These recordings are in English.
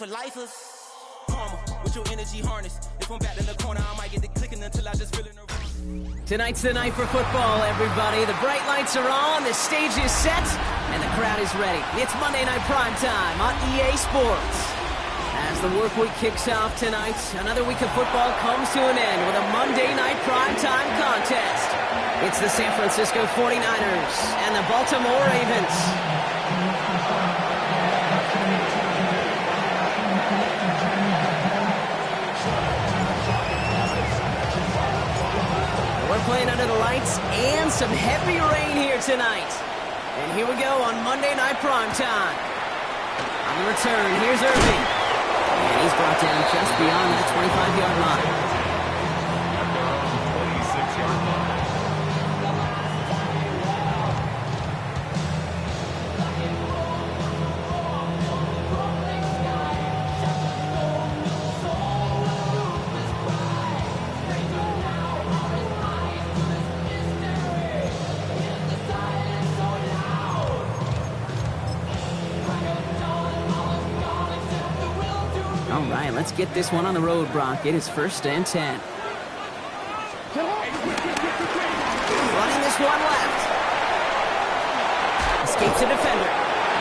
for lifers. Karma, with your energy harness. If I'm back in the corner, I might get the clicking until I just feel it. Tonight's the night for football, everybody. The bright lights are on, the stage is set, and the crowd is ready. It's Monday Night Primetime on EA Sports. As the work week kicks off tonight, another week of football comes to an end with a Monday Night Primetime contest. It's the San Francisco 49ers and the Baltimore Ravens. We're playing under the lights and some heavy rain here tonight. And here we go on Monday Night Primetime. On the return, here's Irving. And he's brought down just beyond that 25-yard line. All right, let's get this one on the road, Brock. It is 1st and 10. Running this one left. Escapes a defender.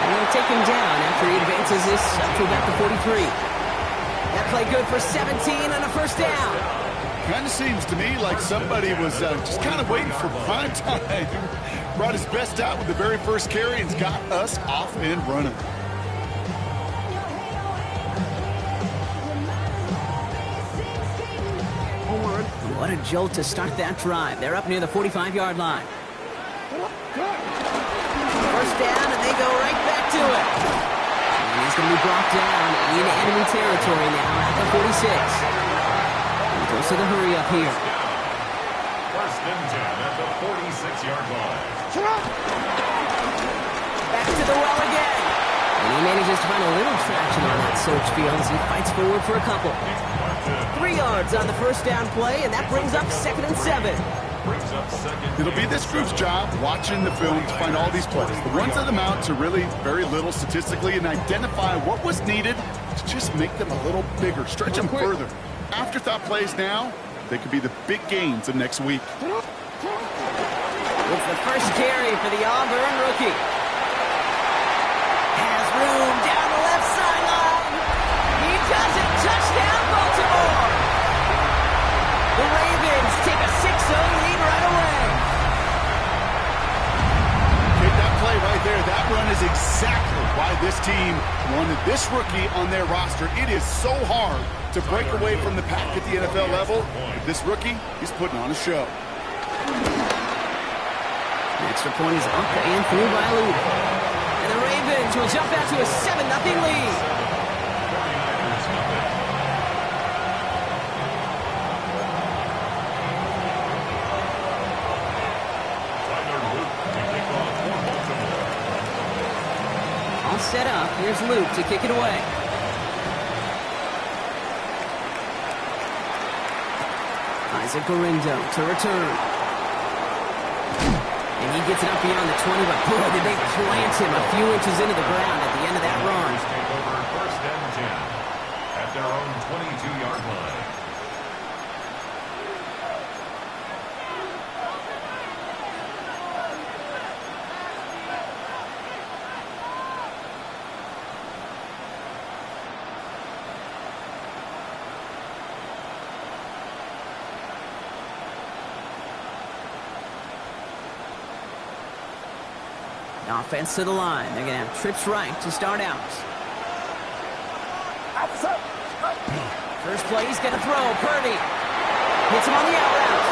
And they'll take him down after he advances this up to about the 43. That play good for 17 and a first down. Kind of seems to me like somebody was just kind of waiting for prime time. Brought his best out with the very first carry and got us off and running. What a jolt to start that drive. They're up near the 45-yard line. First down, and they go right back to it. And he's going to be brought down in enemy territory now at the 46. He goes to the hurry up here. 1st and 10 at the 46-yard line. Back to the well again. And he manages to find a little traction on that search field as he fights forward for a couple. 3 yards on the first down play, and that brings up 2nd and 7. It'll be this group's job watching the film to find all these plays. The ones that amount to really very little statistically and identify what was needed to just make them a little bigger, stretch them further. Afterthought plays now, they could be the big gains of next week. It's the first carry for the Auburn rookie. Has room down the left sideline. He does it. Touchdown, Baltimore. The Ravens take a 6-0 lead right away. Okay, that play right there, that run is exactly why this team wanted this rookie on their roster. It is so hard to break away from the pack at the NFL level. But this rookie, he's putting on a show. The extra point is up and through by Luke. And the Ravens will jump out to a 7-0 lead. Set up. Here's Luke to kick it away. Isaac Gorindo to return. And he gets it up beyond the 20, but boy, did they plant him a few inches into the ground at the end of that run. Take over 1st and 10 at their own 22-yard line. Offense to the line. They're going to have trips right to start out. First play, he's going to throw. Purdy hits him on the out route.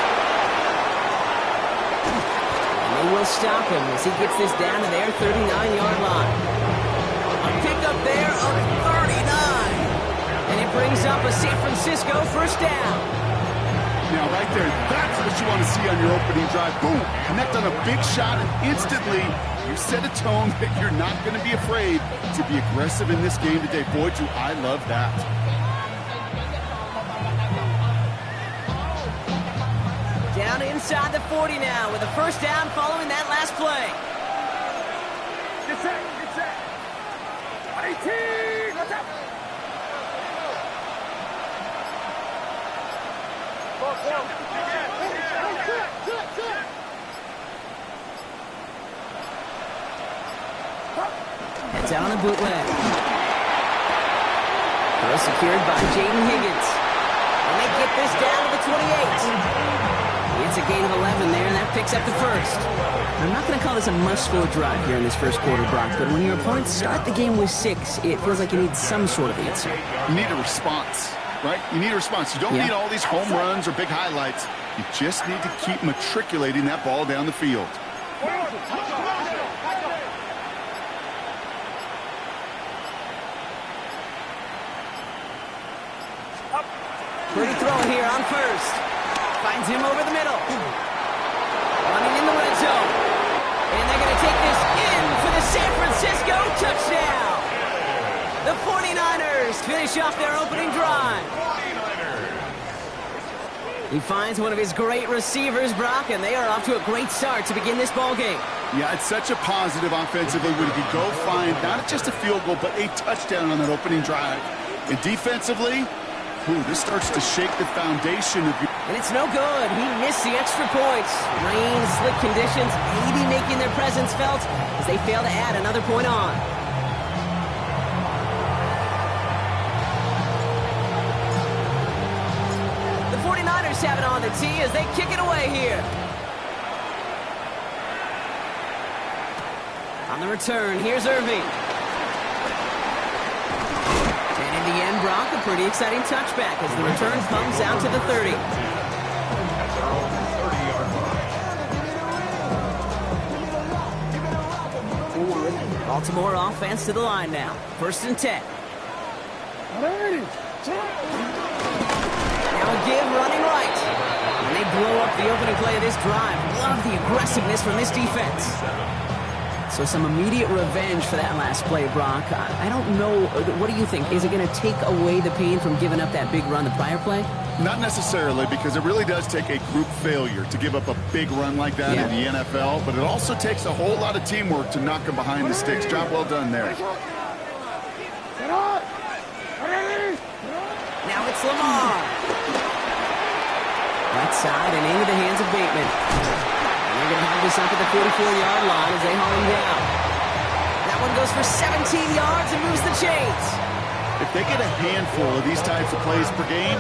And they will stop him as he gets this down to their 39-yard line. A pickup there of 39. And it brings up a San Francisco first down. Now, right there, that's what you want to see on your opening drive. Boom! Connect on a big shot, and instantly you set a tone that you're not going to be afraid to be aggressive in this game today. Boy, do I love that. Down inside the 40 now with a first down following that last play. Get set. 18, let's up. It's out on a bootleg. Throw secured by Jaden Higgins. And they get this down to the 28. It's a gain of 11 there, and that picks up the first. I'm not going to call this a must-score drive here in this first quarter, Brock, but when your opponents start the game with 6, it feels like you need some sort of answer. You need a response, right? You need a response. You don't need all these home runs or big highlights. You just need to keep matriculating that ball down the field. Pretty throw here on first. Finds him over the middle. Running in the red zone. And they're going to take this in for the San Francisco touchdown. The 49ers finish off their opening drive. He finds one of his great receivers, Brock, and they are off to a great start to begin this ball game. Yeah, it's such a positive offensively when you go find not just a field goal, but a touchdown on that opening drive. And defensively, this starts to shake the foundation of your... And it's no good. He missed the extra points. Rain, slick conditions, maybe making their presence felt as they fail to add another point on. The 49ers have it on the tee as they kick it away here. On the return, here's Irving. In the end, Brock, a pretty exciting touchback as the return comes out to the 30. Baltimore offense to the line now. 1st and 10. Now a give running right. And they blow up the opening play of this drive. Love the aggressiveness from this defense. So some immediate revenge for that last play, Brock. I don't know. What do you think? Is it going to take away the pain from giving up that big run the prior play? Not necessarily, because it really does take a group failure to give up a big run like that in the NFL. But it also takes a whole lot of teamwork to knock them behind the sticks. Job well done there. Now it's Lamar. Right side and into the hands of Bateman. They're going to have this up at the 44-yard line as they haul him down. That one goes for 17 yards and moves the chains. If they get a handful of these types of plays per game,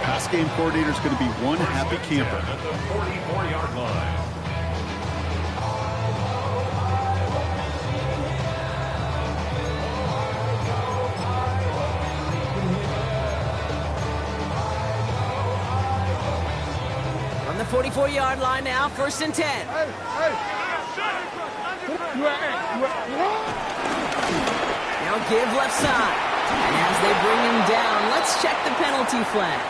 pass game coordinator is going to be one happy camper. At the 44-yard line. On the 44-yard line now, 1st and 10. Now give left side. And as they bring him down, let's check the penalty flag.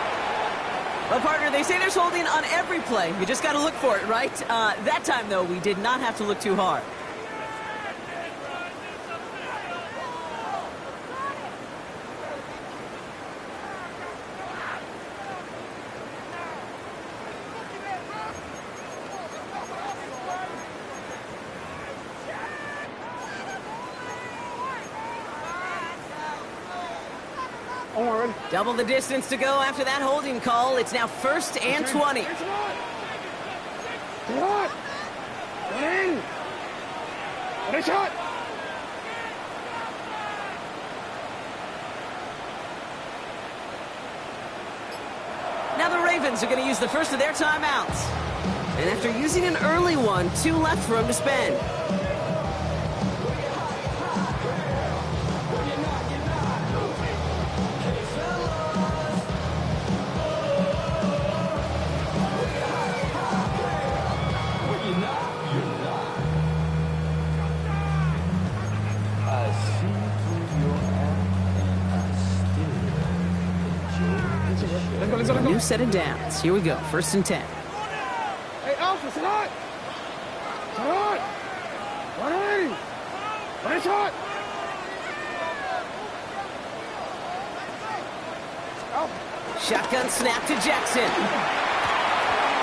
Well, partner, they say there's holding on every play. You just got to look for it, right? That time, though, we did not have to look too hard. Double the distance to go after that holding call. It's now 1st and 20. Now the Ravens are going to use the first of their timeouts. And after using an early one, 2 left for them to spend. New set of downs. Here we go. 1st and 10. Hey, Alpha, sit hot! Sit hot! 180! Run shot! Shotgun snap to Jackson.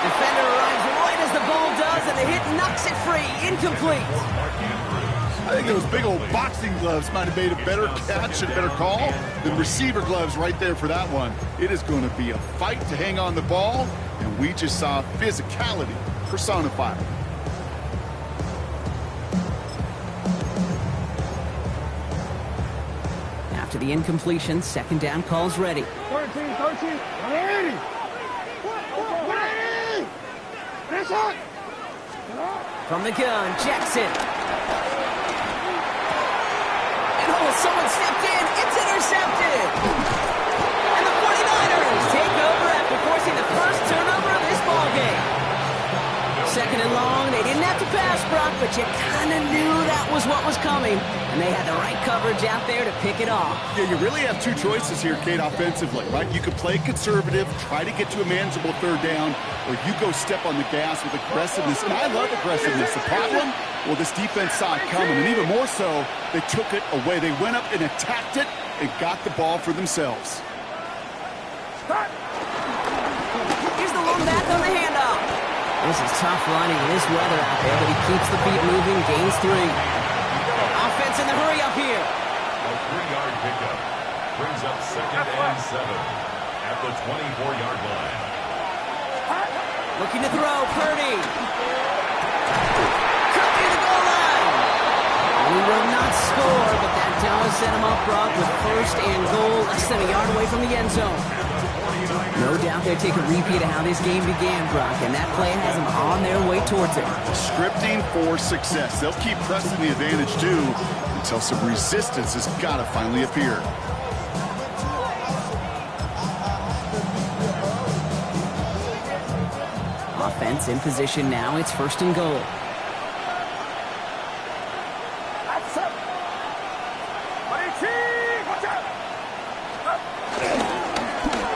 Defender arrives right as the ball does, and the hit knocks it free. Incomplete. I think those big old boxing gloves might have made a better catch and better call than receiver gloves right there for that one. It is going to be a fight to hang on the ball, And we just saw physicality personified. After the incompletion, second down calls ready. 13, 180! 180! Finish it! From the gun, Jackson. And someone stepped in. It's intercepted. And the 49ers take over after forcing the first turnover of this ballgame. Second and long. They didn't have to pass, Brock, but you kind of knew that was what was coming. And they had the right coverage out there to pick it off. Yeah, you really have two choices here, Kate, offensively, right? You could play conservative, try to get to a manageable third down, or you go step on the gas with aggressiveness. And I love aggressiveness. The problem, well, this defense saw it coming, and even more so, they took it away. They went up and attacked it and got the ball for themselves. Here's the long back on the handoff. This is tough running in this weather out there, but he keeps the feet moving, gains 3. Offense in the hurry up here. A 3-yard pickup brings up 2nd and 7 at the 24-yard line. Looking to throw, Purdy. Could be the goal line. He will not score, but that does set him up, Brock, with first and goal, less than a yard away from the end zone. No doubt they take a repeat of how this game began, Brock, and that play has them on their way towards it. Scripting for success. They'll keep pressing the advantage, too, until some resistance has got to finally appear. Offense in position now. It's first and goal.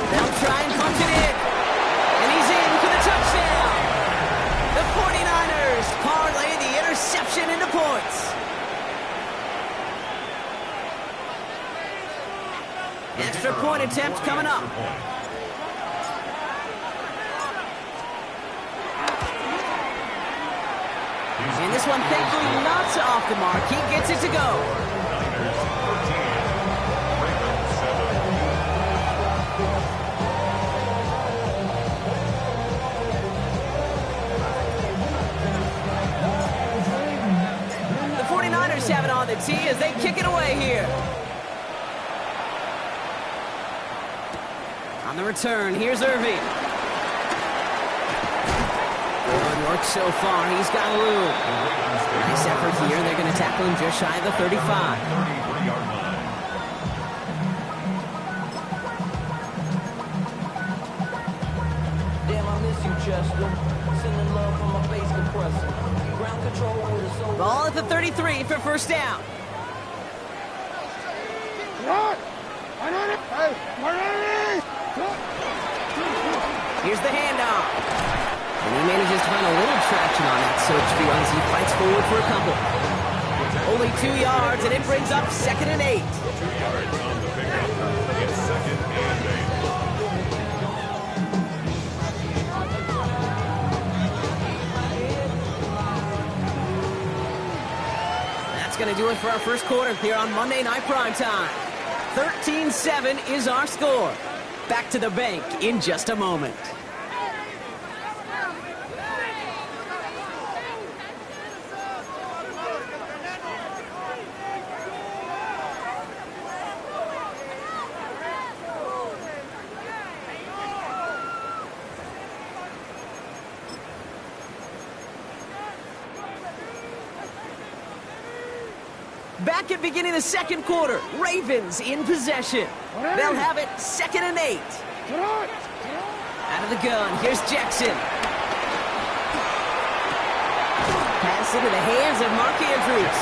They'll try and punch it in. And he's in for the touchdown. The 49ers parlay the interception into points. Extra point attempt coming up. And this one, thankfully, not off the mark. He gets it to go. The 49ers have it on the tee as they kick it away here. On the return, here's Irving. Good work so far. He's got a loop. Nice effort here. They're going to tackle him just shy of the 35. 33-yard line. Damn, I miss you, Chester. Sending love from my bass compressor. Ground control with a soul. Ball at the 33 for first down. Here's the handoff. And he manages to find a little traction on that search field as he fights forward for a couple. Only 2 yards, and it brings up 2nd and 8. 2 yards on the pickup. It's 2nd and 8. That's going to do it for our first quarter here on Monday Night Primetime. 13-7 is our score. Back to the bank in just a moment. Back at beginning of the second quarter, Ravens in possession. They'll have it 2nd and 8. Out of the gun, here's Jackson. Pass into the hands of Mark Andrews.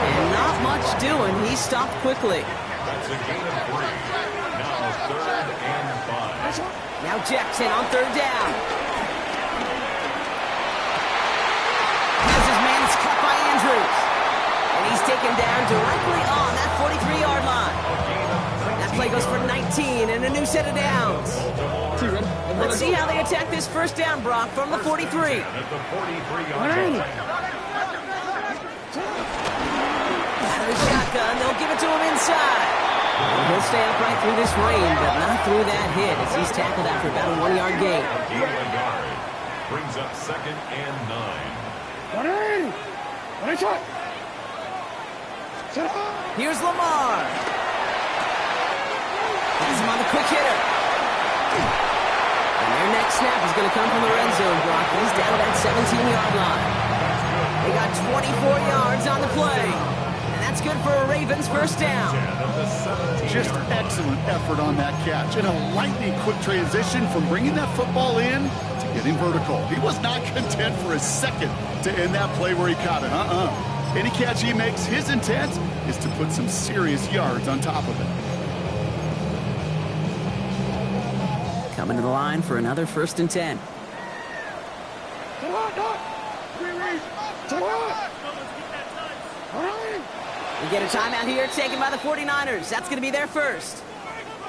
And not much doing. He stopped quickly. That's a gain of 3. Now 3rd and 5. Now Jackson on 3rd down. Has his man cut by Andrews. And he's taken down directly on that 43-yard line. That play goes for 19 and a new set of downs. Let's see how they attack this first down, Brock, from the 43. At the 43-yard line. Out of the shotgun, they'll give it to him inside. And he'll stay upright through this rain, but not through that hit as he's tackled after about a 1-yard gain. Gain of a yard. Brings up 2nd and 9. 180. 1 shot. Set up. Here's Lamar. Has him on the quick hitter. And their next snap is going to come from the red zone block. He's down at that 17-yard line. They got 24 yards on the play. And that's good for a Ravens first down. Just excellent effort on that catch. And a lightning quick transition from bringing that football in to getting vertical. He was not content for a second to end that play where he caught it. Any catch he makes, his intent is to put some serious yards on top of it. Coming to the line for another 1st and 10. We get a timeout here taken by the 49ers. That's going to be their first.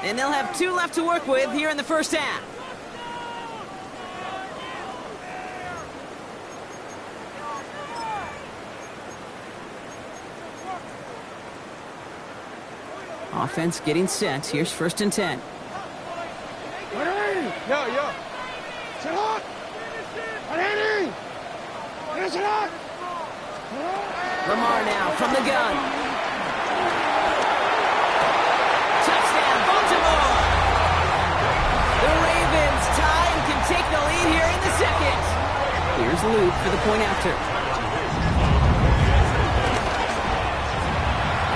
And they'll have 2 left to work with here in the first half. Offense getting set. Here's 1st and 10. Yo. Set up. 180. Set up. Lamar now from the gun. Touchdown, Baltimore! The Ravens tie and can take the lead here in the second. Here's Luke for the point after.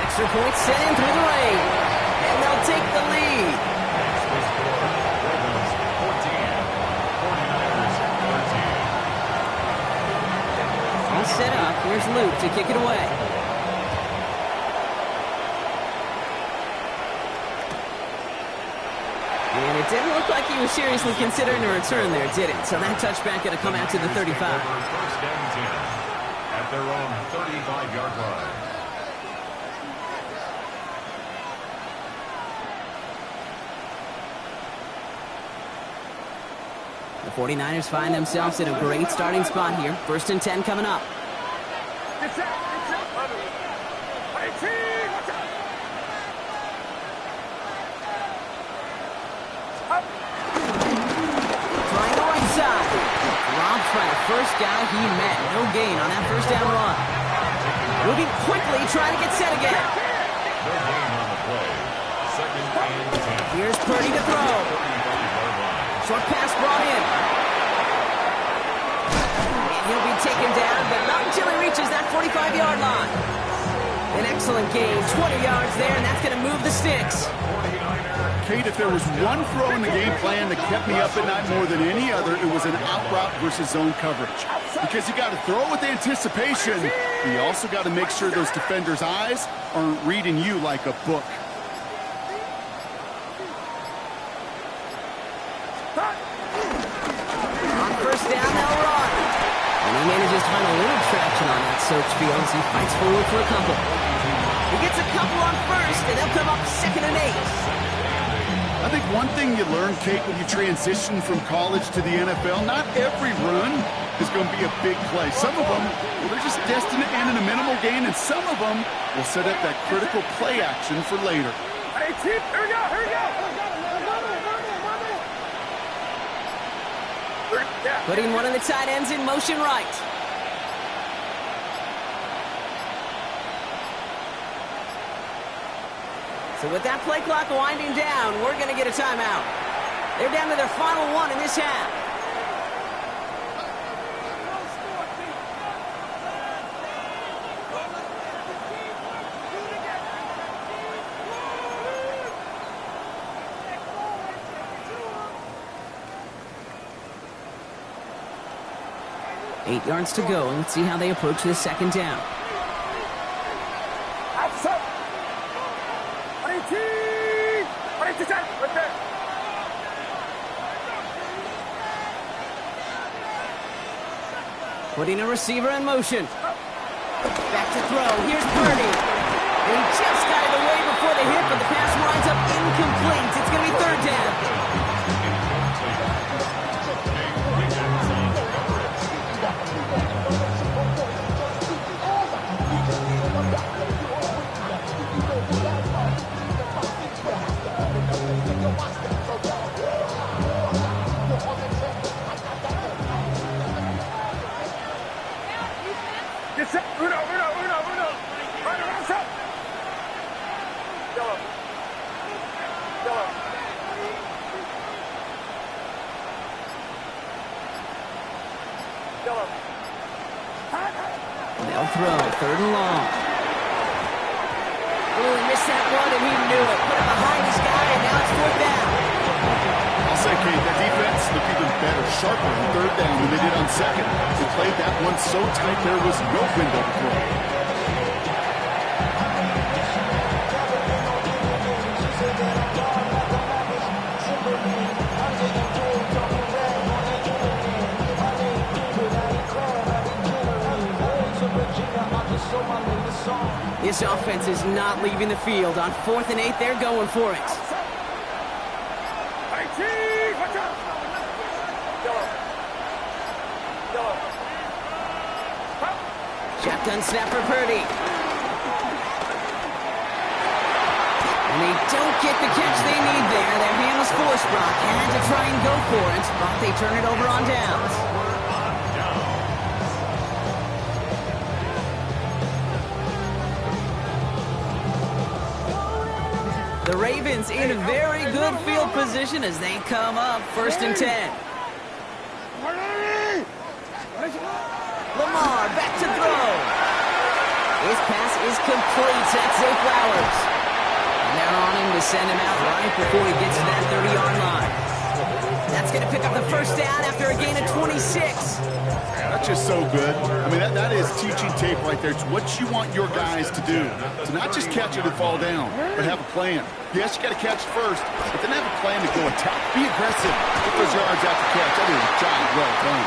Extra point sent in through the rain. And they'll take the lead. All set up. Here's Luke to kick it away. And it didn't look like he was seriously considering a return there, did it? So that touchback going to come out to the 35. First and 10 at their own 35-yard line. The 49ers find themselves in a great starting spot here. 1st and 10 coming up. Trying the right side. Dropped by the first guy he met. No gain on that first down run. Moving quickly, trying to get set again. No gain on the play. 2nd and 10. Here's Purdy to throw. Short pass brought in. And he'll be taken down, but not until he reaches that 45-yard line. An excellent gain, 20 yards there, and that's going to move the sticks. Kate, if there was one throw in the game plan that kept me up at night more than any other, it was an out route versus zone coverage. Because you got to throw with anticipation, but you also got to make sure those defenders' eyes aren't reading you like a book. On first down, they'll run. And he manages to find a little traction on that soaked field as he fights forward for a couple. He gets a couple on first, and they'll come up 2nd and 8. I think one thing you learn, Kate, when you transition from college to the NFL, not every run is going to be a big play. Some of them, well, they're just destined to end in a minimal gain, and some of them will set up that critical play action for later. Hey, Chief, here we go. Putting one of the tight ends in motion right. So with that play clock winding down, we're going to get a timeout. They're down to their final one in this half. Eight yards to go. Let's see how they approach this 2nd down. Putting a receiver in motion. Back to throw. Here's Purdy. And he just got it away before the hit, but the pass winds up incomplete. It's going to be 3rd down. They'll throw, 3rd and long. Ooh, he missed that one and he knew it. Put it behind his guy and now it's 4th down. I'll say, Kate, that defense looked even better, sharper on 3rd down than they did on 2nd. They played that one so tight there was no window to throw. This offense is not leaving the field. On 4th and 8, they're going for it. Shotgun snap for Purdy. And they don't get the catch they need there. Their hand was forced. Brock had to try and go for it, but they turn it over on downs. The Ravens in very good field position as they come up 1st and 10. Lamar back to throw. His pass is complete. That's Zay Flowers. And they're on him to send him out right before he gets to that 30-yard line. That's going to pick up the 1st down after a gain of 26. That's just so good. I mean, that is teaching tape right there. It's what you want your guys to do. To not just catch it and fall down, but have a plan. Yes, you got to catch first, but then have a plan to go attack. Be aggressive. Get those yards after catch. That is a job well done.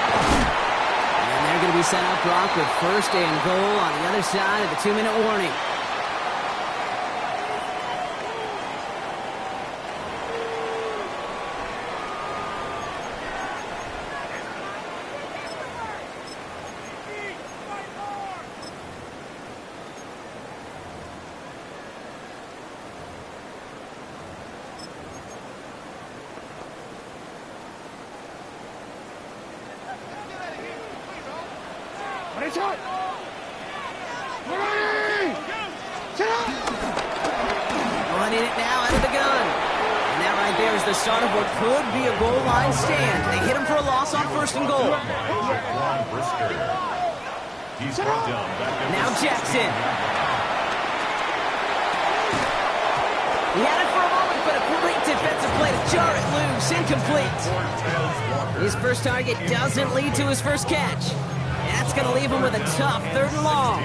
And they're going to be sent out, Brock, with 1st and goal on the other side of the 2-minute warning. Running it now out of the gun. And that right there is the start of what could be a goal line stand. They hit him for a loss on 1st and goal. Now Jackson. He had it for a moment, but a great defensive play to jar it loose. Incomplete. His first target doesn't lead to his first catch. That's going to leave him with a tough 3rd and long.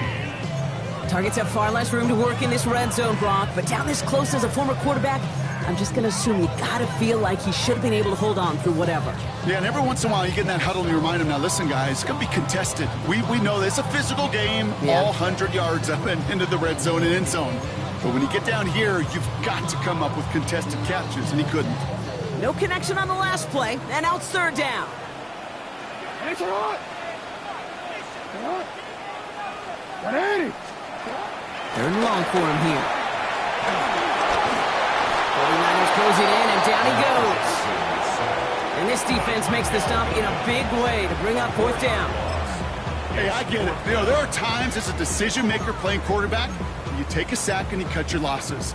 Targets have far less room to work in this red zone, Brock, but down this close as a former quarterback, I'm just going to assume you got to feel like he should have been able to hold on through whatever. Yeah, and every once in a while you get in that huddle and you remind him, now listen, guys, it's going to be contested. We know this. It's a physical game, all 100 yards up and into the red zone and end zone. But when you get down here, you've got to come up with contested catches, and he couldn't. No connection on the last play, and now it's 3rd down. 180. 3rd and long for him here. 49ers close it in, and down he goes. And this defense makes the stop in a big way to bring up 4th down. Hey, I get it. You know, there are times as a decision-maker playing quarterback, you take a sack and you cut your losses.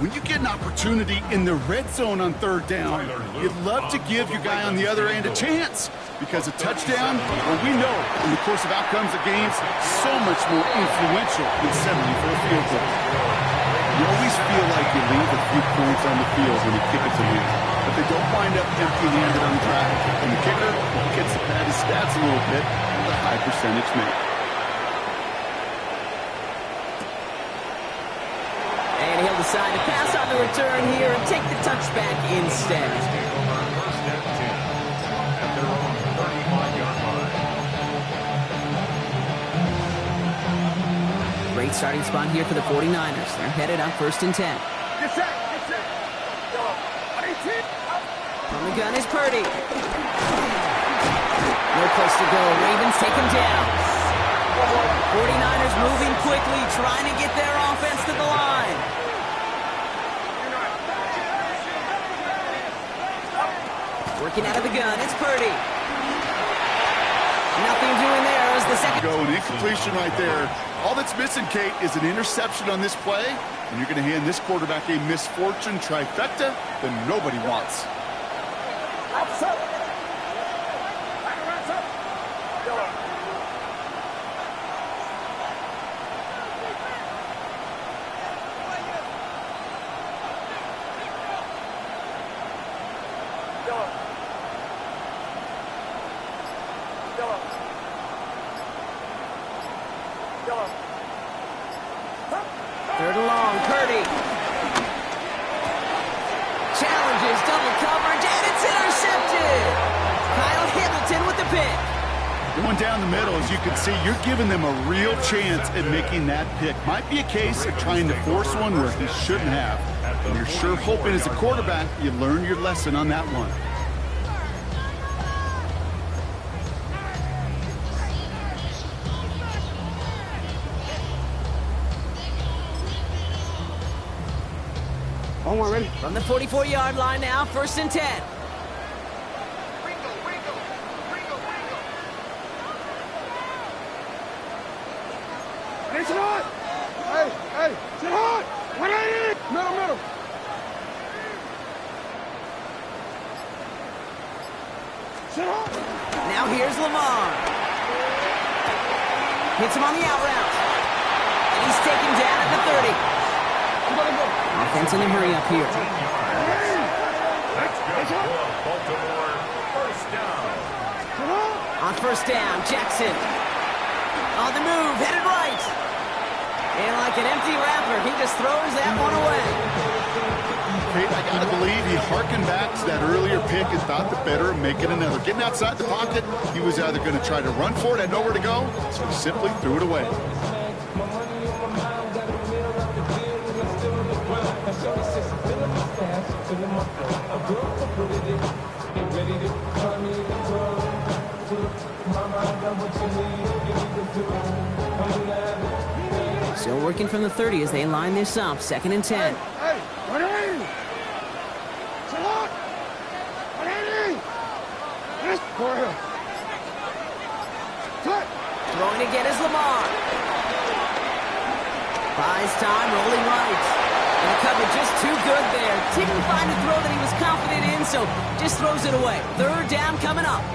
When you get an opportunity in the red zone on 3rd down, you'd love to give your guy on the other end a chance. Because a touchdown, well, we know in the course of outcomes of games, so much more influential than settling for a field goal. You always feel like you leave a few points on the field when you kick it to win, but they don't wind up empty-handed on the track. And the kicker gets to pad his stats a little bit with a high percentage make. And he'll decide to pass on the return here and take the touchback instead. Great starting spot here for the 49ers. They're headed up 1st and 10. Get set. On the gun is Purdy. No place to go. Ravens take him down. 49ers moving quickly, trying to get their offense to the line. Working out of the gun, it's Purdy. Nothing doing there as the second. Go, an incompletion right there. All that's missing, Kate, is an interception on this play, and you're going to hand this quarterback a misfortune trifecta that nobody wants. Third and long, Purdy. Challenges, double coverage, and it's intercepted. Kyle Hamilton with the pick. Going down the middle, as you can see, you're giving them a real chance at making that pick. Might be a case of trying to force one where he shouldn't have. And you're sure hoping as a quarterback you learn your lesson on that one. One ready? From the 44-yard line now, 1st and 10. Hey, sit hard! Hey, sit hard! 180! Middle. Sit hard! Now here's Lamar. Hits him on the out route. And he's taken down at the 30. Offense in a hurry up here. That's good for Baltimore. First down. On 1st down, Jackson. On the move, headed right. And like an empty wrapper, he just throws that one away. Hey, I gotta believe he harkened back to that earlier pick and thought the better of making another. Getting outside the pocket, he was either going to try to run for it, had nowhere to go, so he simply threw it away. Still working from the 30 as they line this up. 2nd and 10. Hey, 180! Sit hard! 180! Yes, go ahead. Flip! Throwing again is Lamar. Buys time, rolling right. And the cover just too good there. Didn't find a throw that he was confident in, so just throws it away. 3rd down coming up.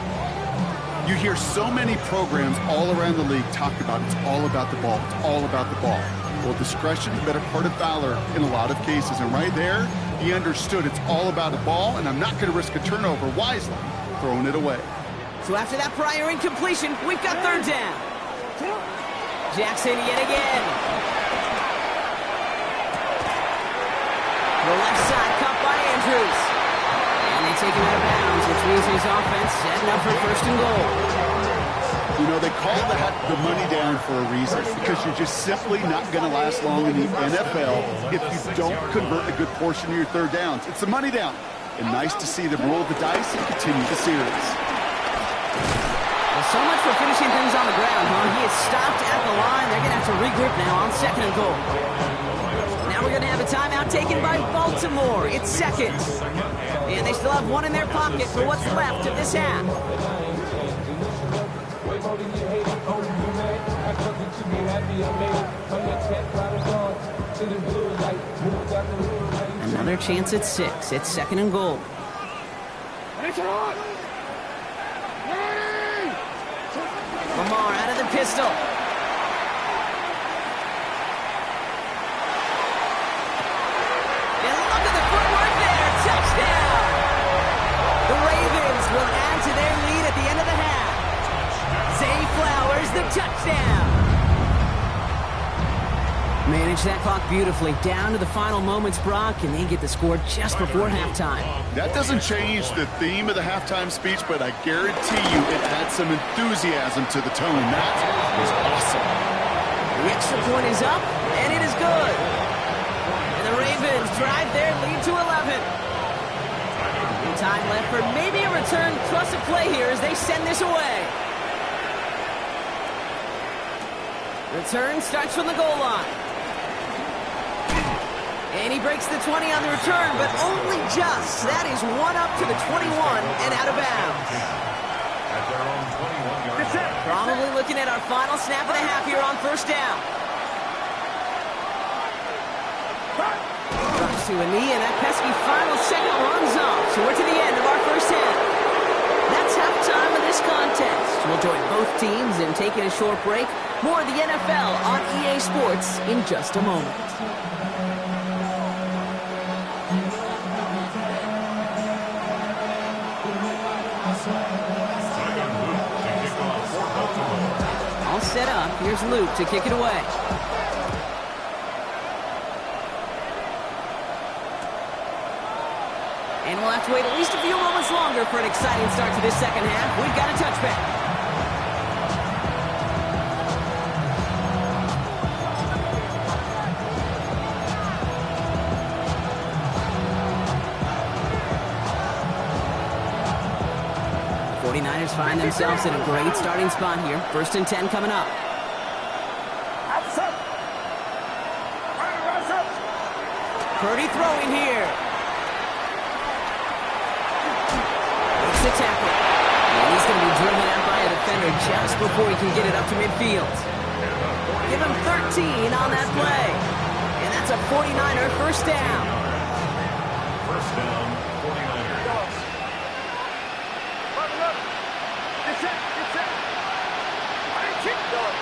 You hear so many programs all around the league talk about it's all about the ball. It's all about the ball. Well, discretion is the better part of valor in a lot of cases. And right there, he understood it's all about the ball, and I'm not going to risk a turnover wisely, throwing it away. So after that prior incompletion, we've got 3rd down. Jackson yet again. The left side caught by Andrews. And they take him out of bounds, which means his offense setting up for 1st and goal. You know, they call that the money down for a reason, because you're just simply not going to last long in the NFL if you don't convert a good portion of your 3rd downs. It's the money down. And nice to see them roll the dice and continue the series. Well, so much for finishing things on the ground, huh? He is stopped at the line. They're going to have to regroup now on 2nd and goal. Now we're going to have a timeout taken by Baltimore. It's 2nd. And they still have one in their pocket for what's left of this half. Another chance at 6. It's 2nd and goal. Lamar out of the pistol. And look at the footwork there. Touchdown! The Ravens will add to their lead at the end of the half. Zay Flowers, the touchdown. Manage that clock beautifully. Down to the final moments, Brock, and they get the score just before halftime. That doesn't change the theme of the halftime speech, but I guarantee you it adds some enthusiasm to the tone. That was awesome. The extra point is up, and it is good. And the Ravens drive their lead to 11. Time left for maybe a return plus a play here as they send this away. Return starts from the goal line. And he breaks the 20 on the return, but only just. That is one up to the 21 and out of bounds. At their own 21-yard line. Probably looking at our final snap and a half here on 1st down. Drops to a knee, and that pesky final second runs off. So we're to the end of our 1st half. That's halftime of this contest. We'll join both teams in taking a short break. More of the NFL on EA Sports in just a moment. Second move to kick off All set up. Here's Luke to kick it away. And we'll have to wait at least a few moments longer for an exciting start to this second half. We've got a touchback. The 49ers find themselves in a great starting spot here. 1st and 10 coming up. Purdy throwing here. The tackle. And he's going to be driven out by a defender just before he can get it up to midfield. Give him 13 on that play. And that's a 49er first down. First down, 49ers. Get set, get set. I keep going.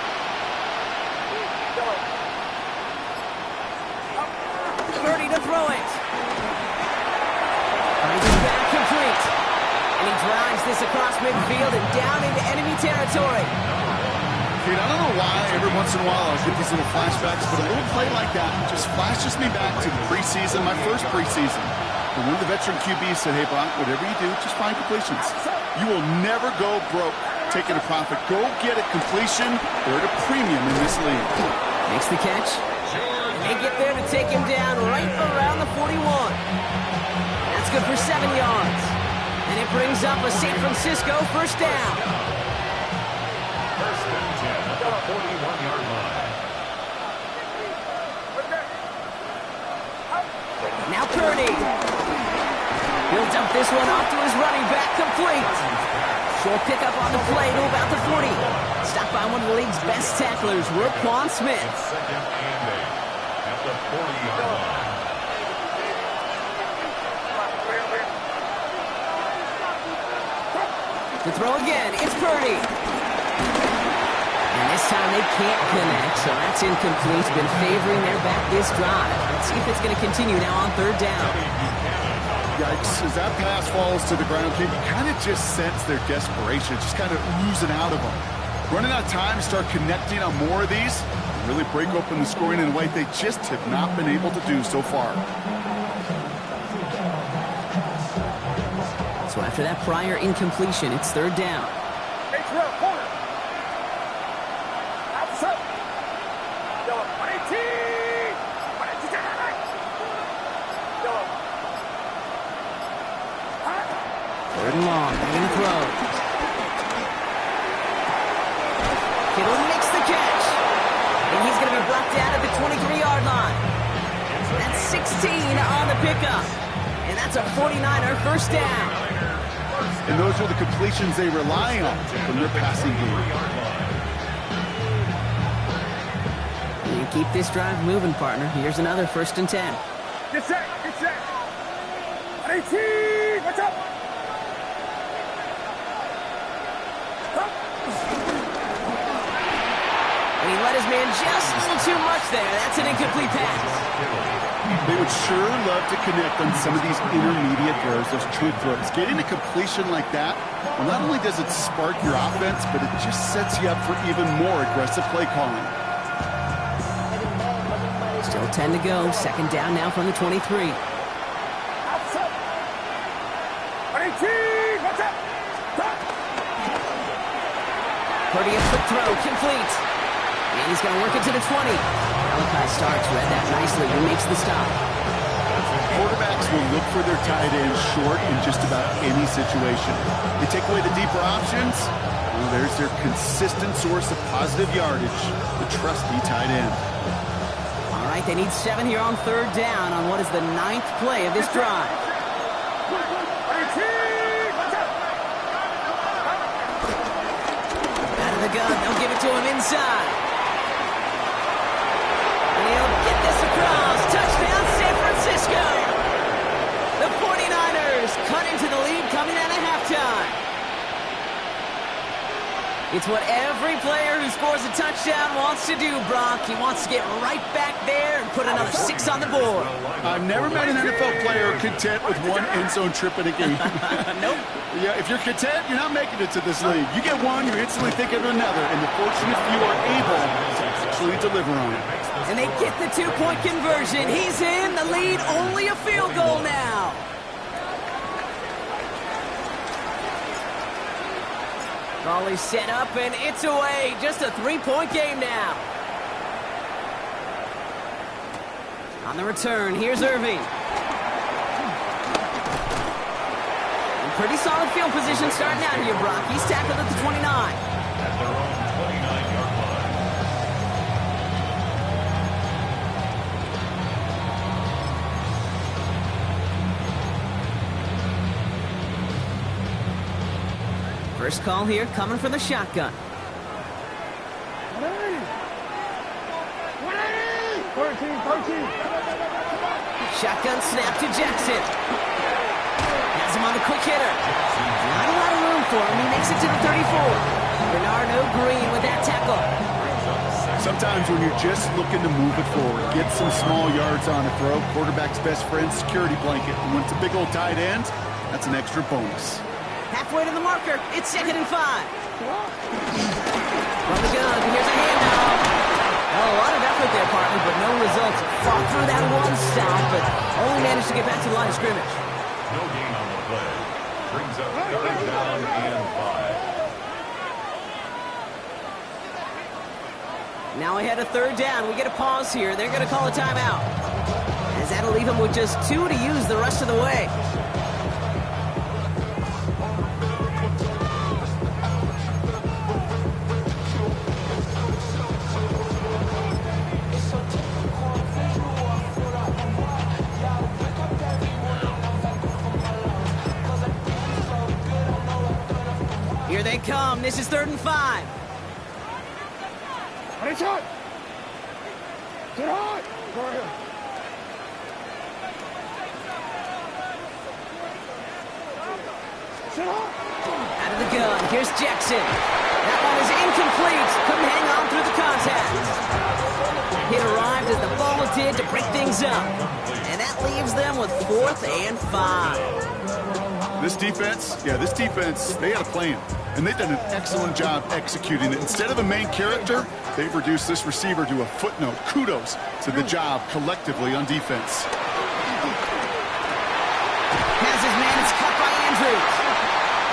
30 to throw it. Brings it back complete. And he drives this across midfield and down into enemy territory. Dude, I don't know why every once in a while I'll get these little flashbacks, but a little play like that just flashes me back to the preseason, my first preseason. And one of the veteran QBs said, hey, Brock, whatever you do, just find completions. You will never go broke taking a profit. Go get a completion. They're at a premium in this league. Makes the catch. And they get there to take him down right around the 41. That's good for 7 yards. And it brings up a San Francisco first down. First and 10 at the 41-yard line. Now Purdy. He'll dump this one off to his running back, complete. Short pickup on the play to about the 40. Stopped by one of the league's best tacklers, Roquan Smith. Second and 8 at the 40-yard line. To throw again, it's Purdy. And this time they can't connect, so that's incomplete. Been favoring their back this drive. Let's see if it's going to continue now on 3rd down. Yikes, as that pass falls to the ground, you kind of just sense their desperation, just kind of oozing out of them. Running out of time to start connecting on more of these, really break open the scoring in a way they just have not been able to do so far. So after that prior incompletion, it's 3rd down. corner. Outside. 3rd and long, in the throw. Kittle makes the catch. And he's going to be brought down at the 23-yard line. That's 16 on the pickup. And that's a 49er first down. And those are the completions they rely on from their passing game. You keep this drive moving, partner. Here's another 1st and 10. Get set, get set. 18, what's up? And he let his man just a little too much there. That's an incomplete pass. They would sure love to connect on some of these intermediate throws, those true throws. Getting a completion like that, well, not only does it spark your offense, but it just sets you up for even more aggressive play calling. Still 10 to go. 2nd down now from the 23. Outside. 18, what's up? Purdy, a quick throw, complete. And he's going to work it to the 20. Malachi Starks read that nicely and makes the stop. Quarterbacks will look for their tight end short in just about any situation. They take away the deeper options, well, there's their consistent source of positive yardage, the trusty tight end. All right, they need 7 here on 3rd down on what is the 9th play of this drive. 18, what's up? Out of the gun, they'll give it to him inside. And he'll get this across. Touchdown, San Francisco. The 49ers cut into the lead coming out of halftime. It's what every player who scores a touchdown wants to do, Brock. He wants to get right back there and put another 6 on the board. I've never met an NFL player content with one end zone trip in a game. Nope. Yeah, if you're content, you're not making it to this league. You get one, you're instantly thinking of another, and the fortunate few are able to actually deliver on it. And they get the 2-point conversion. He's in the lead, only a field goal now. Volley set up, and it's away. Just a 3-point game now. On the return, here's Irving. In pretty solid field position starting out here, Brock. He's tackled at the 29. At their own 29-yard line. First call here coming from the shotgun. 13. Shotgun snap to Jackson. Has him on the quick hitter. Not a lot of room for him. He makes it to the 34. Bernardo Green with that tackle. Sometimes when you're just looking to move it forward, get some small yards on a throw, quarterback's best friend, security blanket. And when it's a big old tight end, that's an extra bonus. Halfway to the marker. It's 2nd and 5. From the gun, here's a handoff. Well, a lot of effort there, partner, but no results. Fought through that one stop, but only managed to get back to the line of scrimmage. No gain on the play. Brings up 3rd down and 5. Now ahead of 3rd down. We get a pause here. They're going to call a timeout, as that'll leave them with just 2 to use the rest of the way. Here they come. This is 3rd and 5. Ready, shot. Get hot. Sit hot. Out of the gun. Here's Jackson. That one is incomplete. Couldn't hang on through the contact. Hit arrived as the ball did to break things up. And that leaves them with 4th and 5. This defense, they had a plan. And they've done an excellent job executing it. Instead of a main character, they've reduced this receiver to a footnote. Kudos to the job collectively on defense. Has his man, it's cut by Andrews.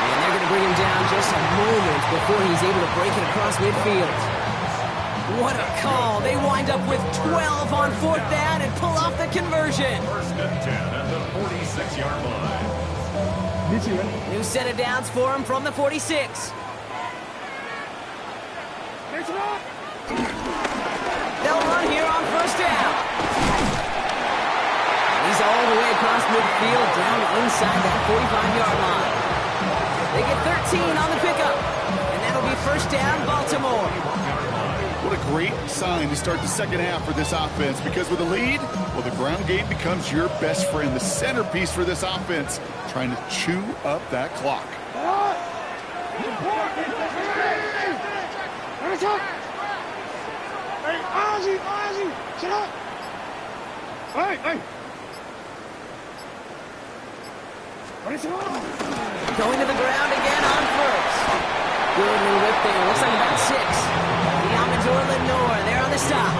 And they're going to bring him down just a moment before he's able to break it across midfield. What a call. They wind up with 12 on 4th down and pull off the conversion. 1st and 10 at the 46-yard line. New set of downs for him from the 46. They'll run here on 1st down. He's all the way across midfield down inside that 45-yard line. They get 13 on the pickup, and that'll be 1st down, Baltimore. What a great sign to start the 2nd half for this offense, because with a lead, well, the ground game becomes your best friend, the centerpiece for this offense, trying to chew up that clock. Going to the ground again on 1st. Good new whip there. Looks like about 6. They're on the stop.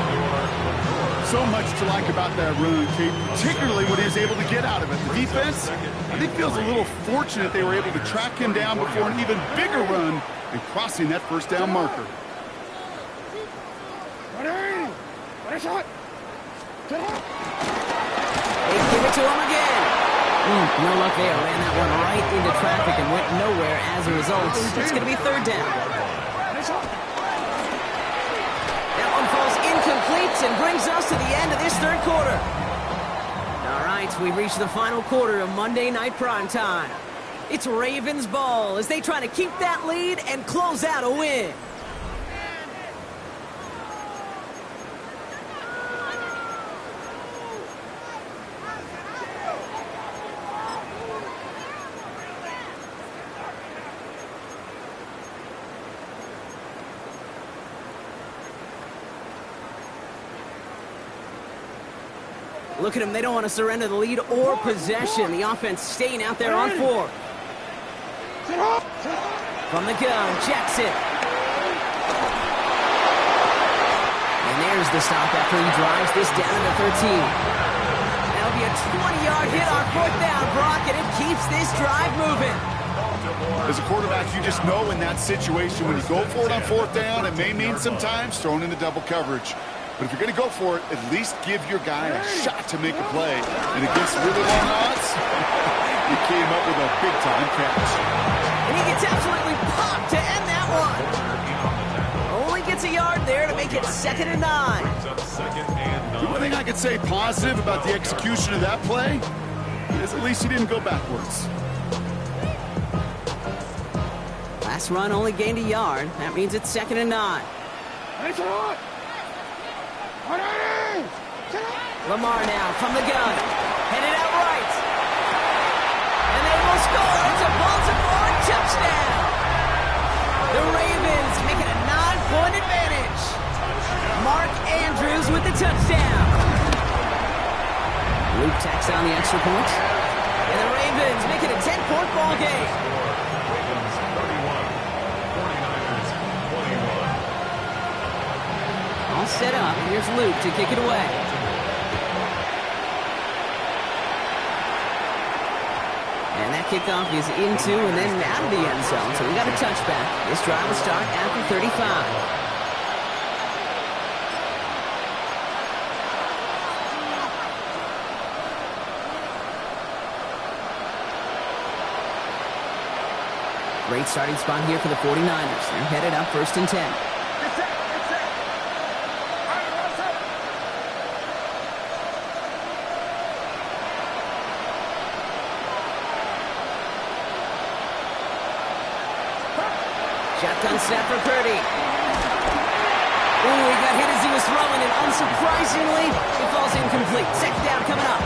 So much to like about that run, Kate, particularly what he was able to get out of it. The defense, I think, feels a little fortunate they were able to track him down before an even bigger run and crossing that 1st down marker. They give it to him again. No luck there. Ran that one right into traffic and went nowhere as a result. It's going to be 3rd down. Incomplete, and brings us to the end of this 3rd quarter. All right, we've reached the final quarter of Monday Night Primetime. It's Ravens ball as they try to keep that lead and close out a win. Look at them. They don't want to surrender the lead or possession. The offense staying out there on 4. From the gun, Jackson. And there's the stop after he drives this down to the 13. That'll be a 20-yard hit on 4th down, Brock, and it keeps this drive moving. As a quarterback, you just know in that situation when you go for it on 4th down, it may mean sometimes throwing into double coverage. But if you're going to go for it, at least give your guy a shot to make a play. And against really long odds, he came up with a big-time catch. And he gets absolutely popped to end that one. Only gets a yard there to make it 2nd and 9. The only thing I could say positive about the execution of that play is at least he didn't go backwards. Last run only gained a yard. That means it's 2nd and 9. Lamar now from the gun. Headed out right. And they will score. It's a Baltimore touchdown. The Ravens make it a 9-point advantage. Mark Andrews with the touchdown. Luke tacks on the extra point. And the Ravens make it a 10-point ball game. Ravens 31, 49ers 21. All set up. Here's Luke to kick it away. And that kickoff is into and then out of the end zone. So we got a touchback. This drive will start at the 35. Great starting spot here for the 49ers. They're headed up 1st and 10. Shotgun snap for Purdy. Ooh, he got hit as he was throwing, and unsurprisingly, it falls incomplete. 2nd down coming up.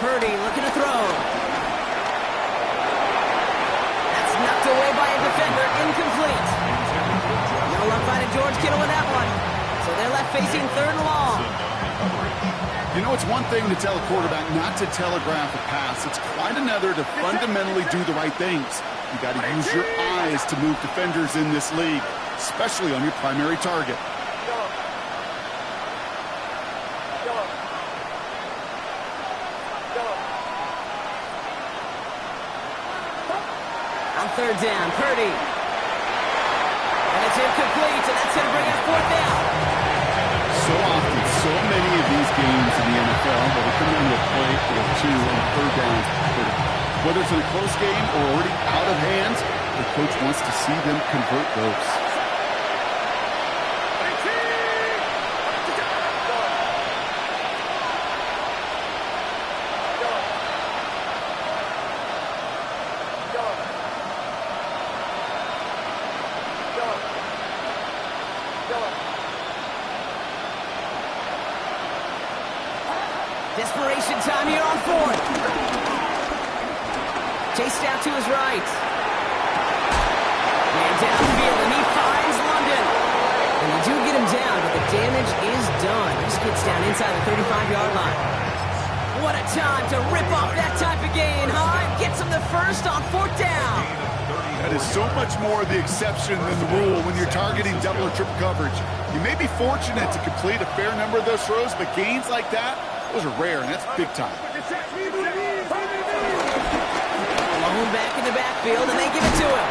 Purdy looking to throw. That's knocked away by a defender. Incomplete. No luck finding George Kittle with that one. So they're left facing 3rd and long. You know, it's one thing to tell a quarterback not to telegraph a pass. It's quite another to fundamentally do the right things. You got to use your eyes to move defenders in this league, especially on your primary target. On 3rd down, Purdy. And it's incomplete, and that's going to bring up 4th down. So often, so many of these games in the NFL, where they come down to a play or 2 on 3rd down. Whether it's in a close game or already out of hand, the coach wants to see them convert those. Desperation time here on 4th. Chased out to his right. Man downfield, and he finds London. And they do get him down, but the damage is done. He just gets down inside the 35-yard line. What a time to rip off that type of gain, huh? And gets him the first on 4th down. That is so much more the exception than the rule when you're targeting double or triple coverage. You may be fortunate to complete a fair number of those throws, but gains like that, those are rare, and that's big time. Alone back in the backfield, and they give it to him.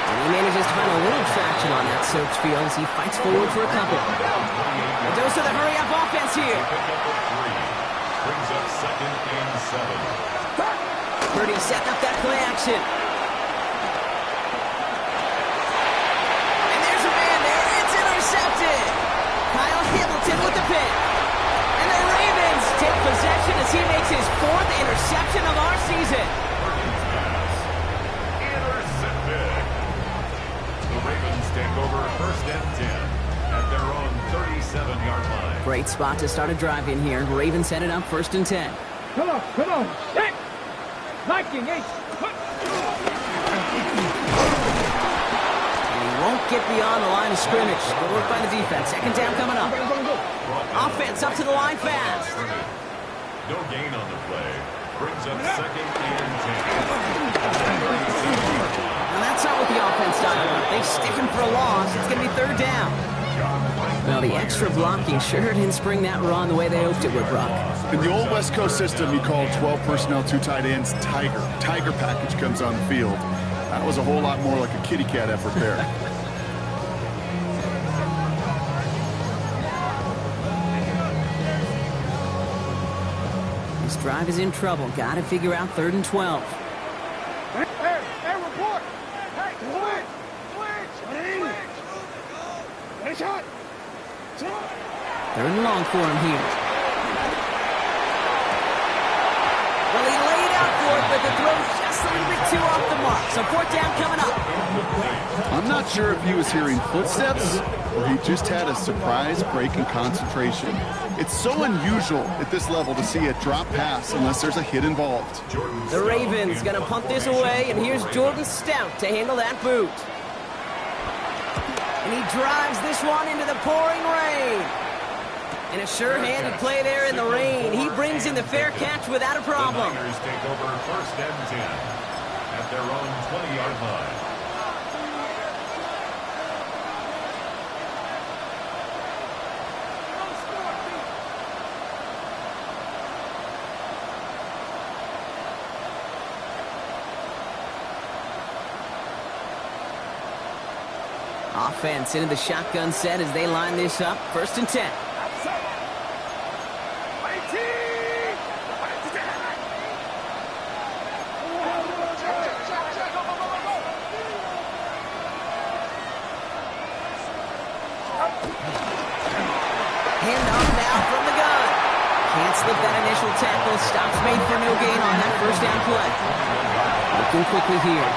And he manages to find a little traction on that search field as he fights forward for a couple. A dose of the hurry-up offense here. Brings up 2nd and 7. Purdy setting up that play action. And there's a man there. It's intercepted. Kyle Hamilton with the pick. And the Ravens take possession as he makes his 4th interception of our season. Intercepted. The Ravens take over 1st and 10 at their own 37-yard line. Great spot to start a drive in here. Ravens headed up 1st and 10. Come on. 6, 19, 8. And he won't get beyond the line of scrimmage. Good work by the defense. Second down coming up. Offense up to the line fast. No gain on the play. Brings up second and 10. Now that's not what the offense does. They stick him for a loss. It's going to be third down. Well, the extra blocking sure didn't spring that run the way they hoped it would, Brock. In the old West Coast system, you call 12 personnel, 2 tight ends, Tiger. Tiger package comes on the field. That was a whole lot more like a kitty cat effort there. This drive is in trouble. Got to figure out 3rd and 12. Hey, report. Hey, switch. Hey, shot. 3rd and long for him here. Well, he laid out for it, but the throw's just a little bit too off the mark. So 4th down coming up. I'm not sure if he was hearing footsteps or he just had a surprise break in concentration. It's so unusual at this level to see a drop pass unless there's a hit involved. The Ravens going to punt this away, and here's Jordan Stout to handle that boot. And he drives this one into the pouring rain. And a sure-handed play there in the rain. He brings in the fair catch without a problem. The Niners take over 1st and 10 at their own 20-yard line. Offense into the shotgun set as they line this up. 1st and 10. Handoff now from the gun. Can't slip that initial tackle. Stops made for no gain on that 1st down play. Looking quickly here.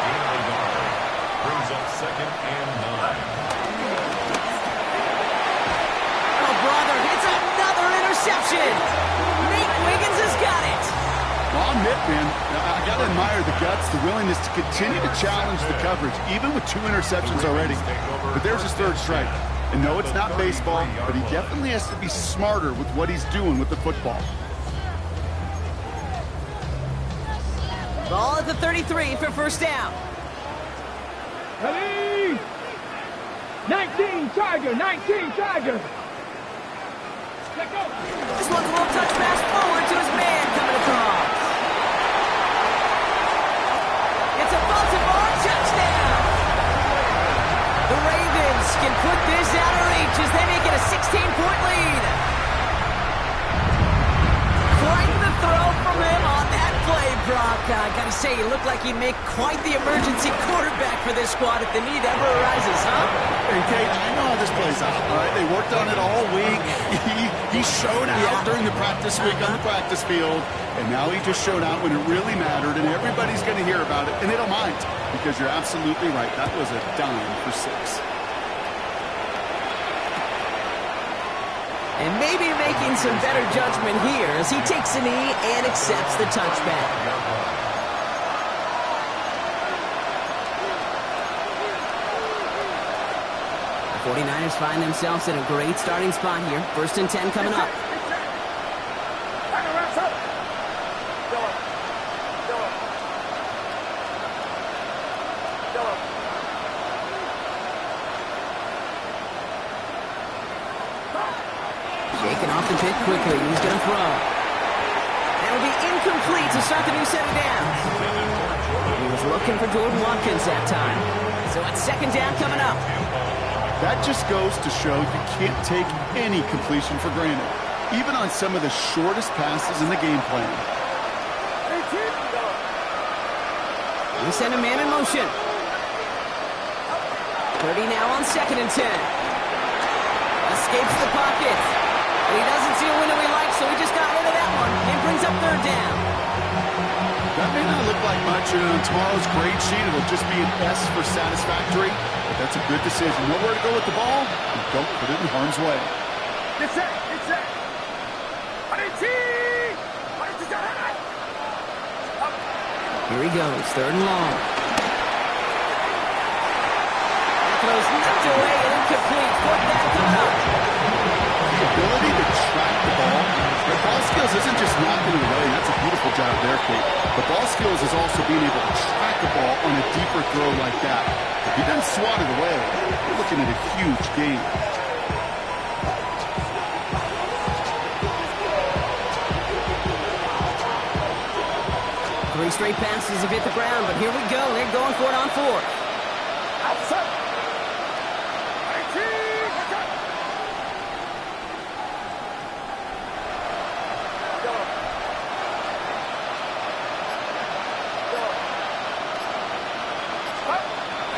Brings up 2nd and 9. Oh, brother, it's another interception. Nate Wiggins has got it. Well, I'll admit, man, I got to admire the guts, the willingness to continue to challenge the coverage, even with 2 interceptions already. But there's his 3rd strike. And no, it's not baseball, but he definitely has to be smarter with what he's doing with the football. Ball at the 33 for 1st down. Ready? 19 Tiger. Let go. This one's a little touch pass forward to his man coming across. It's a Baltimore touchdown. The Ravens can put this out of reach as they make it a 16-point lead. Quite the throw from him on that play, Brock. I gotta say, he looked like he'd make quite the emergency quarterback for this squad if the need ever arises, huh? Hey, Kate, I know how this plays out, all right? They worked on it all week. He showed out during the practice week on the practice field, and now he just showed out when it really mattered, and everybody's going to hear about it, and they don't mind, because you're absolutely right. That was a dime for 6. And maybe making some better judgment here as he takes a knee and accepts the touchback. The 49ers find themselves in a great starting spot here. 1st and 10 coming up. Shaking off the pick quickly. He's going to throw. That'll be incomplete to start the new set of downs. He was looking for Jordan Watkins that time. So it's 2nd down coming up. That just goes to show you can't take any completion for granted, even on some of the shortest passes in the game plan. He sent a man in motion. 30 now on 2nd and 10. Escapes the pocket. But he doesn't see a window he likes, so he just got rid of that one. And brings up 3rd down. That may not look like much on tomorrow's grade sheet. It'll just be an S for satisfactory. But that's a good decision. Know where to go with the ball, and don't put it in harm's way. Get set. 18. Here he goes, 3rd and long. That throw's knocked away and incomplete. 4th down coming up. The ability to track the ball. The ball skills isn't just knocking it away. That's a beautiful job there, Kate. The ball skills is also being able to track the ball on a deeper throw like that. If he doesn't swat it away, we're looking at a huge gain. Three straight passes have hit the ground, but here we go. They're going for it on 4th. Outside. 19.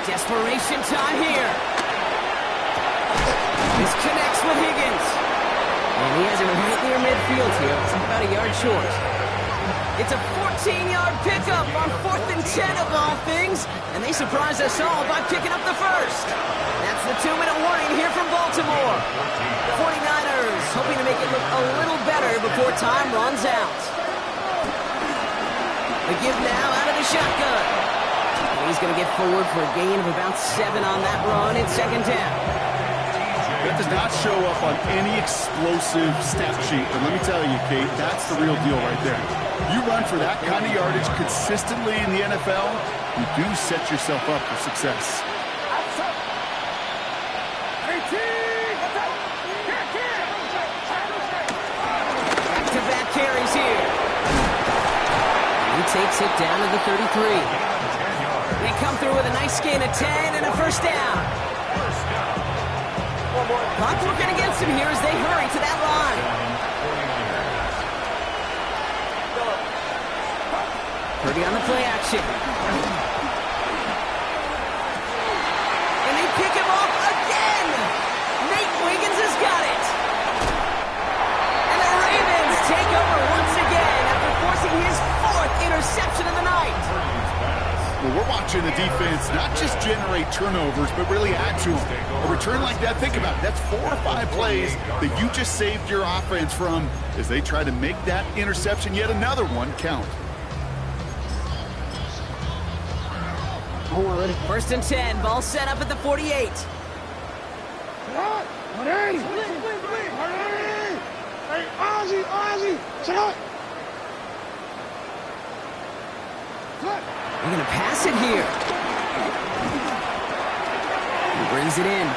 Desperation time here. This connects with Higgins. And he has him right near midfield here. It's about a yard short. It's a 14-yard pickup on 4th and 10 of all things. And they surprise us all by picking up the first. That's the 2-minute warning here from Baltimore. 49ers hoping to make it look a little better before time runs out. The give now out of the shotgun. He's going to get forward for a gain of about 7 on that run in 2nd down. That does not show up on any explosive stat sheet, but let me tell you, Kate, that's the real deal right there. You run for that kind of yardage consistently in the NFL, you do set yourself up for success. Back-to-back carries here. He takes it down to the 33. They come through with a nice gain of 10 and a 1st down. Clock working against him here as they hurry to that line. Purdy on the play action. And they pick him off again. Nate Wiggins has got it. And the Ravens take over once again after forcing his 4th interception of the night. Well, we're watching the defense not just generate turnovers, but really add to them. A return like that, think about it. That's 4 or 5 plays that you just saved your offense from as they try to make that interception, yet another one, count. 1st and 10, ball set up at the 48. Hey, Ozzy, sit up. They're going to pass it here. He brings it in.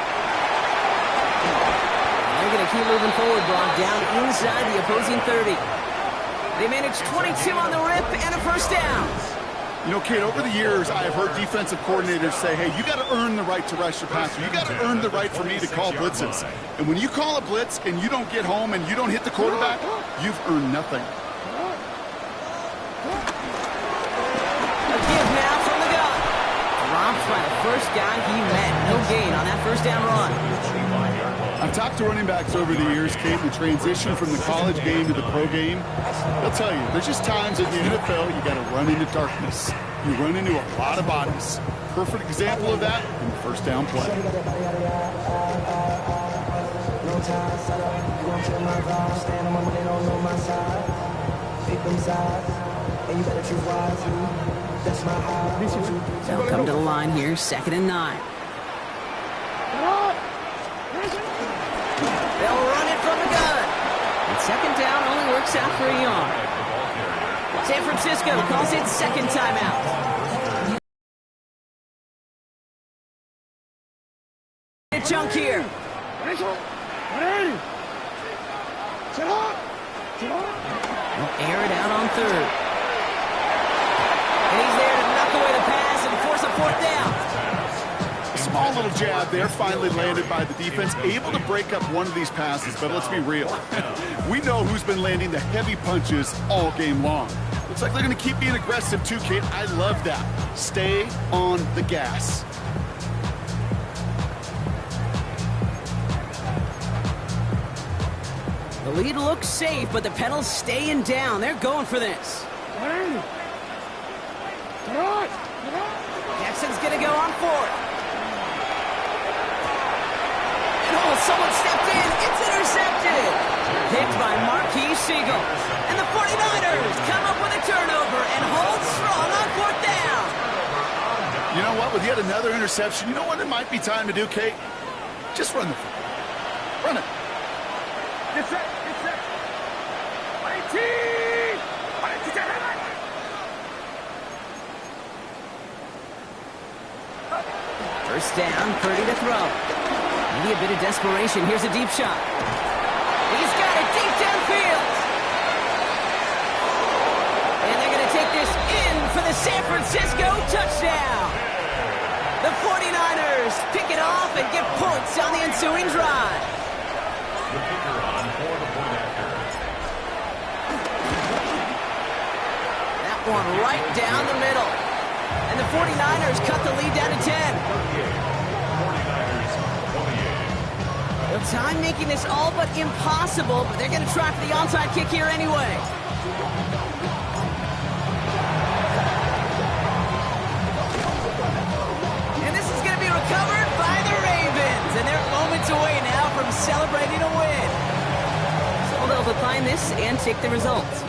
They're going to keep moving forward, Brock, down inside the opposing 30. They managed 22 on the rip and a 1st down. You know, Kate, over the years, I have heard defensive coordinators say, hey, you got to earn the right to rush the passer. You got to earn the right for me to call blitzes. And when you call a blitz and you don't get home and you don't hit the quarterback, you've earned nothing. By the first guy he met. No gain on that 1st down run. I've talked to running backs over the years, Kate, the transition from the college game to the pro game. They'll tell you, there's just times in the NFL you got to run into darkness. You run into a lot of bodies. Perfect example of that in the 1st down play. They'll come to the line here, 2nd and 9. They'll run it from the gun. And 2nd down only works out for a yard. San Francisco calls it 2nd timeout. Chunk here. They'll air it out on 3rd. And he's there to knock away the pass and force a 4th down. A small little jab there, finally landed by the defense, able to break up one of these passes, but let's be real. We know who's been landing the heavy punches all game long. Looks like they're going to keep being aggressive too, Kate. I love that. Stay on the gas. The lead looks safe, but the pedals staying down. They're going for this. Jackson's going to go on 4th. And someone stepped in. It's intercepted. Picked by Marquise Siegel. And the 49ers come up with a turnover and hold strong on 4th got another interception. You know what it might be time to do, Kate? Just run the football. Run it. Get set. Get set. Fighting. First down, Purdy to throw. Maybe a bit of desperation. Here's a deep shot. He's got it deep downfield. And they're going to take this in for the San Francisco touchdown. The 49ers pick it off and get points on the ensuing drive. The kicker on for the point after. That one right down the middle. And the 49ers cut the lead down to 10. 49ers 28. Well, time making this all but impossible, but they're going to try for the onside kick here anyway. And this is going to be recovered by the Ravens. And they're moments away now from celebrating a win. So they'll define this and take the results.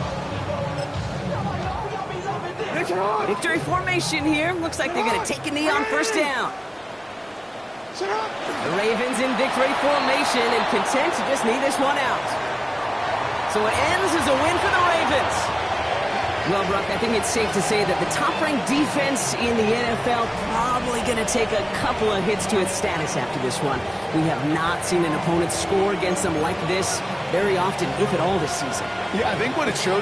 Victory formation here. Looks like they're going to take a knee on first down. The Ravens in victory formation and content to just knee this one out. So it ends as a win for the Ravens. Well, Brock, I think it's safe to say that the top-ranked defense in the NFL probably going to take a couple of hits to its status after this one. We have not seen an opponent score against them like this very often, if at all, this season. Yeah, I think what it shows